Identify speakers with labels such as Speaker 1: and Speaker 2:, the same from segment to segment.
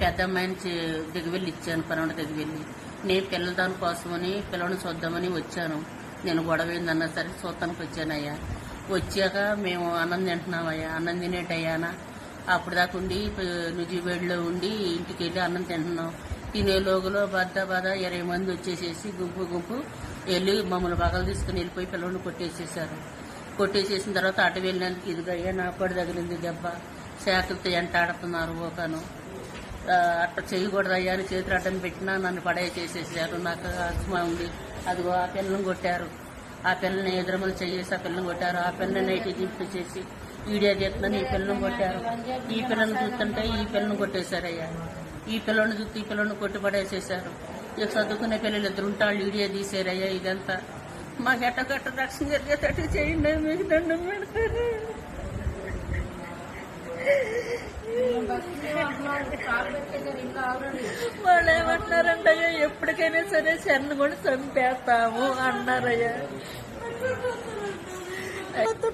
Speaker 1: పెద్ద అమ్మాయిని దిగవెళ్ళి ఇచ్చాను, పనోడి దిగవెళ్ళి. నేను పిల్లల దాని కోసమని పిల్లని చూద్దామని వచ్చాను. నేను గొడవ ఏందన్నా సరే చూస్తానికి వచ్చానయ్యా. వచ్చాక మేము అన్నం తింటున్నామయ్యా. అన్నం తినేటయ్యానా అప్పుడు దాకా ఉండి నుజివేడిలో ఉండి ఇంటికి వెళ్ళి అన్నం తింటున్నాం. తినే లోగులో బాధ 20 మంది వచ్చేసేసి గుంపు వెళ్ళి మమ్మల్ని బగలు తీసుకుని వెళ్ళిపోయి పిల్లల్ని కొట్టేసేసారు. కొట్టేసేసిన తర్వాత అటు వెళ్ళినందుకు ఇదిగయ్యా నాకు కూడా తగిలింది దెబ్బ. శాఖలతో ఎంటాడుతున్నారు ఓకాను. అట్లా చేయకూడదయ్యా అని చేతులు అడ్డం పెట్టినా నన్ను పడేసేసేసారు. నాకు ఆత్మ ఉంది. అదిగో ఆ పిల్లలను కొట్టారు. ఆ పిల్లని ఎదురమలు చేసి ఆ పిల్లని కొట్టారు. ఆ పిల్లని నైట్ దింపేసేసి వీడియో చేస్తున్నాను. ఈ పిల్లని కొట్టారు. ఈ పిల్లని చూస్తుంటే ఈ పిల్లని కొట్టేశారయ్యా. ఈ పిల్లని చూస్తే ఈ పిల్లని కొట్టి పడేసేసారు. ఇక చదువుకునే పిల్లలు ఇద్దరు ఉంటాళ్ళు వీడియో తీసారయ్యా. ఇదంతా మాకు ఎట్టగట్ట రక్షణ జరిగేటట్టు చేయండి, మీకు దండం పెడతారు. వాళ్ళు ఏమంటున్నారంటయ్యా, ఎప్పటికైనా సరే శరణ్ కూడా చంపేస్తాము అన్నారయ్యా.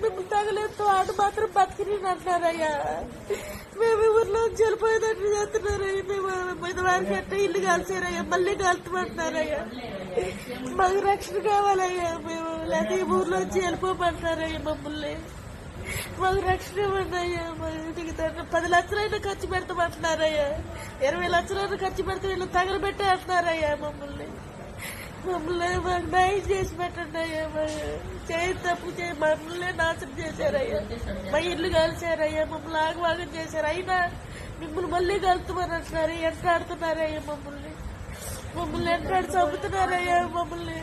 Speaker 1: మేము తగలేదు ఆడు మాత్రం బతికిని అంటున్నారయ్యా. మేము ఊర్లో చనిపోయేటట్టు చేస్తున్నారయ్యా. మేము బుధవారం గట్ట ఇల్లు కాల్చారయ్యా, మళ్ళీ కాల్చమంటున్నారయ్యా. మాకు రక్షణ కావాలయ్యా. మేము లేదా ఈ ఊర్లో వెళ్ళిపోమంటున్నారయ్యా. మమ్మల్ని మాకు రక్షణ ఇవ్వండి అయ్యా. 10 లక్షలైనా ఖర్చు పెడతామంటున్నారయ్యా. 20 లక్షలైనా ఖర్చు పెడితే వీళ్ళు తగలబెట్టే అంటున్నారయ్యా. మమ్మల్ని మాకు న్యాయం చేసి పెట్టండి అయ్యా. చేయి తప్పు మమ్మల్ని నాశనం చేశారయ్యా. మా ఇల్లు కాల్చారయ్యా. మమ్మల్ని ఆగవాగం చేశారు. అయినా మిమ్మల్ని మళ్ళీ కలుతామని అంటున్నారు. ఎంటాడుతున్నారయ్యా. మమ్మల్ని ఎంటాడు చంపుతున్నారయ్యా. మమ్మల్ని